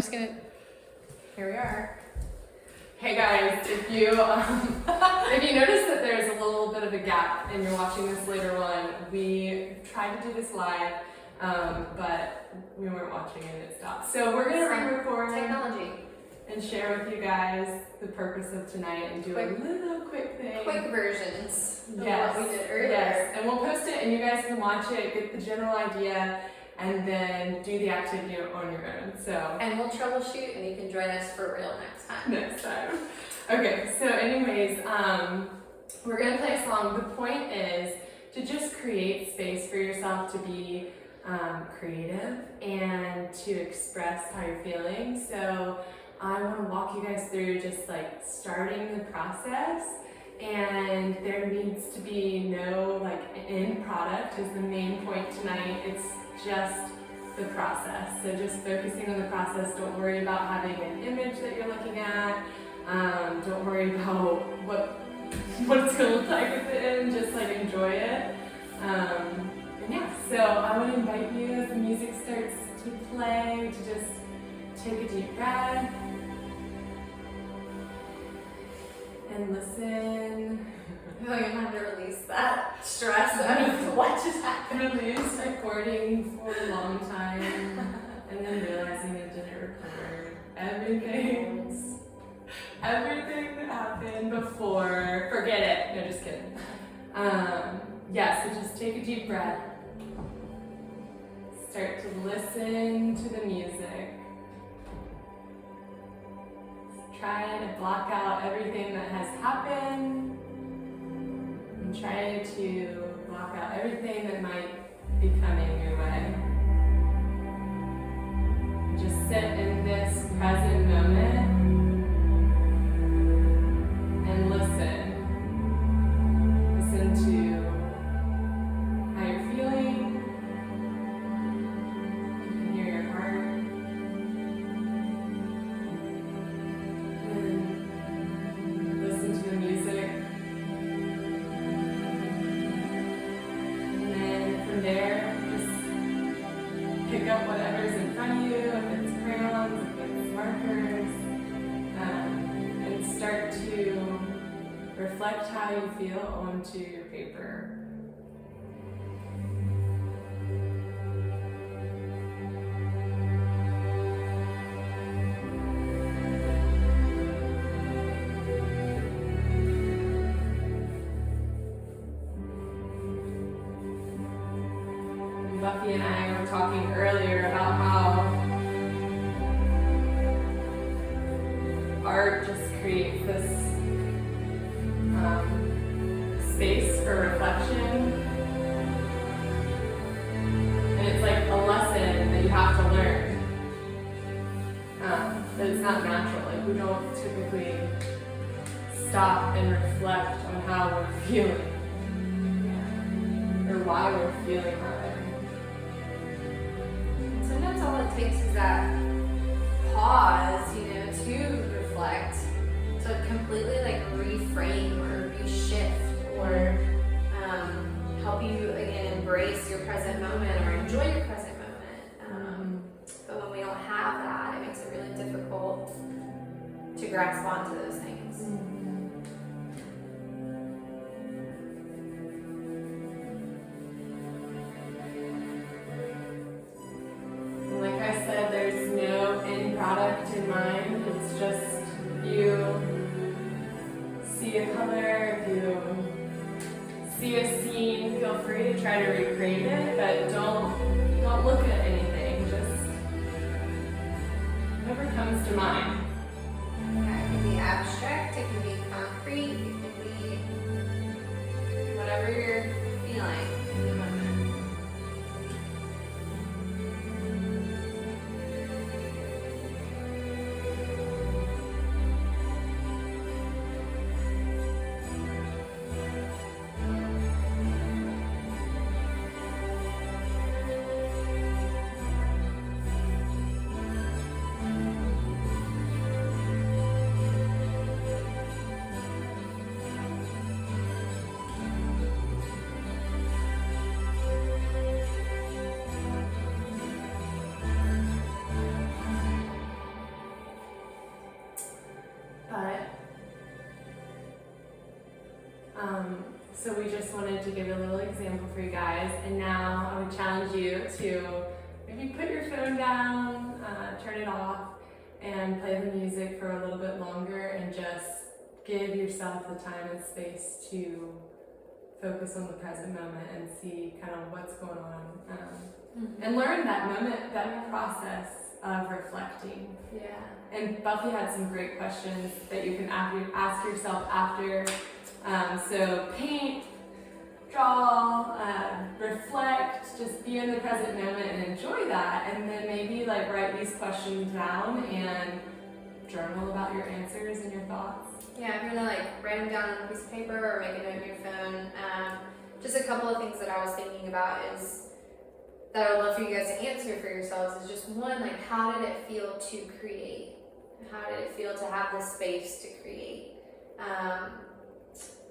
just gonna, here we are. Hey guys, if you notice that there's a little bit of a gap and you're watching this later on, we tried to do this live, but we weren't watching and it stopped. So we're gonna re-record Technology. and share with you guys the purpose of tonight and do a little quick thing. Quick versions of Yes, what we did earlier. yes, and we'll post it and you guys can watch it, get the general idea, and then do the activity on your own. So And we'll troubleshoot and you can join us for real next time. next time. Okay, so anyways, we're gonna play a song. The point is to just create space for yourself to be creative and to express how you're feeling. So I want to walk you guys through just like starting the process, and there needs to be no like end product is the main point tonight. It's just the process. So just focusing on the process. Don't worry about having an image that you're looking at. Don't worry about what it's gonna look like at the end. Just like enjoy it. And yeah, so I would invite you as the music starts to play to just take a deep breath and listen. I feel like I'm gonna have to release that stress out of what just happened. Release recording for a long time and then realizing it didn't record everything that happened before. Forget it. No, just kidding. Yeah, so just take a deep breath. Start to listen to the music. Try to block out everything that has happened. And try to block out everything that might be coming your way. Just sit in this present moment and listen. Listen to how you're feeling. You can hear your heart. And listen to the music. And then from there, just pick up whatever's in front of you, if it's crayons, if it's markers, and start to reflect how you feel onto your paper. Buffy and I were talking earlier about how art just creates this space for reflection. And it's like a lesson that you have to learn. But it's not natural. Like we don't typically stop and reflect on how we're feeling. Or why we're feeling that way. Sometimes all it takes is that pause, to reflect, to completely like reframe or reshift or help you again embrace your present moment or enjoy your present moment. But when we don't have that, it makes it really difficult to grasp onto those things. Like I said, there's no end product in mind. It's just you see a color, if you see a scene, feel free to try to recreate it, but don't look at anything. Just whatever comes to mind. Yeah, it can be abstract, it can be concrete, it can be whatever you're feeling in the moment. So we just wanted to give a little example for you guys, and now I would challenge you to maybe put your phone down, turn it off, and play the music for a little bit longer, and just give yourself the time and space to focus on the present moment and see kind of what's going on, and learn that moment, that process of reflecting. Yeah. And Buffy had some great questions that you can ask yourself after. So paint, draw, reflect, just be in the present moment and enjoy that. And then maybe like write these questions down and journal about your answers and your thoughts. Yeah, if you're gonna like write them down on a piece of paper or make a note in your phone. Just a couple of things that I was thinking about is that I would love for you guys to answer for yourselves is just one, like how did it feel to create? How did it feel to have the space to create?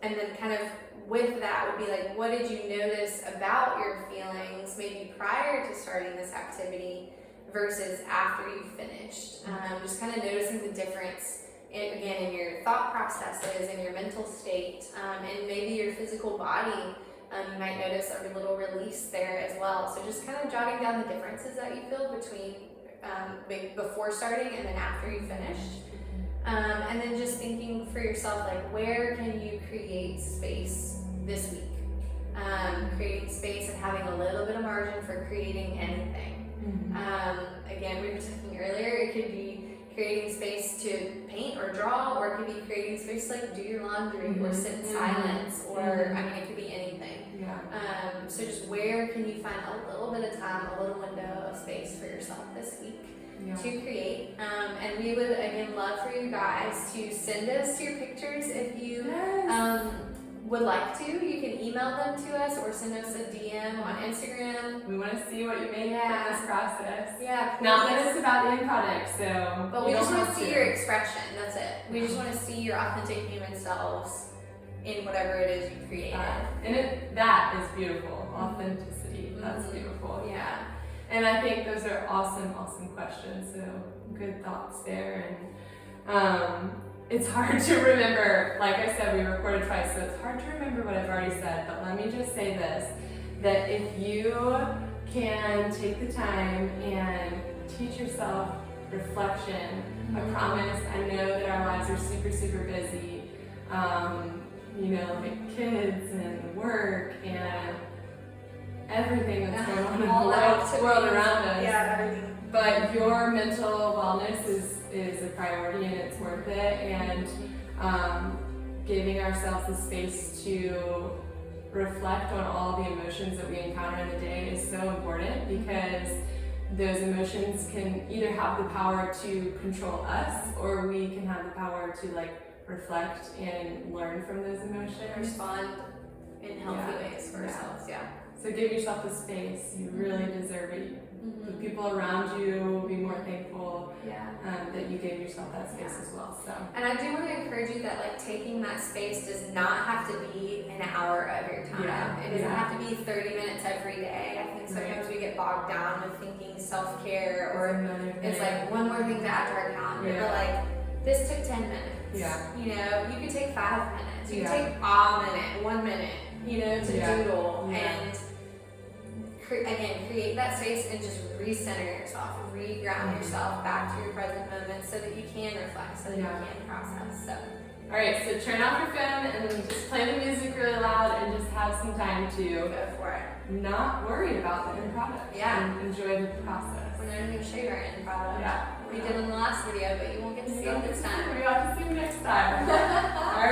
And then kind of with that would be like, what did you notice about your feelings maybe prior to starting this activity versus after you finished? Just kind of noticing the difference in your thought processes and your mental state, and maybe your physical body. You might notice a little release there as well. So just kind of jotting down the differences that you feel between before starting and then after you finished. And then just thinking for yourself, like, where can you create space this week? Creating space and having a little bit of margin for creating anything. Again, we were talking earlier, it could be creating space to paint or draw, or it could be creating space to like do your laundry or sit in silence, or I mean, it could be anything. So just where can you find a little bit of time, a little window of space for yourself this week to create? And we would again love for you guys to send us your pictures if you would like to. You can email them to us or send us a DM on Instagram. We want to see what you made from this process. Yeah. Not that it's about the end product, so. But we just want to see your expression. That's it. We just want to see your authentic human selves in whatever it is you created. And that is beautiful. Authenticity. That's beautiful. Yeah. And I think those are awesome questions. So good thoughts there. And it's hard to remember. Like I said, we recorded twice, so it's hard to remember what I've already said. But let me just say this: that if you can take the time and teach yourself reflection, I promise. I know that our lives are super busy. Like kids and work and everything that's going on in the world around us. Yeah, everything. But your mental wellness is a priority, and it's worth it. And giving ourselves the space to reflect on all the emotions that we encounter in the day is so important, because those emotions can either have the power to control us, or we can have the power to reflect and learn from those emotions. Respond in healthy ways for ourselves. So give yourself the space. You really deserve it. The people around you will be more thankful that you gave yourself that space as well. So. And I do want to encourage you that taking that space does not have to be an hour of your time. It doesn't have to be 30 minutes every day. I think sometimes we get bogged down with thinking self-care, or it's one more thing to add to our calendar. But this took 10 minutes. You could take 5 minutes. You could take a minute, 1 minute, to doodle and again, create that space and just recenter yourself, re-ground yourself back to your present moment so that you can reflect, so that you can process. So. All right, so turn off your phone and then just play the music really loud and just have some time to go for it. Not worry about the end product. And enjoy the process. We're not even going to show you our end product. We did in the last video, but you won't get to see it this time. We got to see you next time. All right.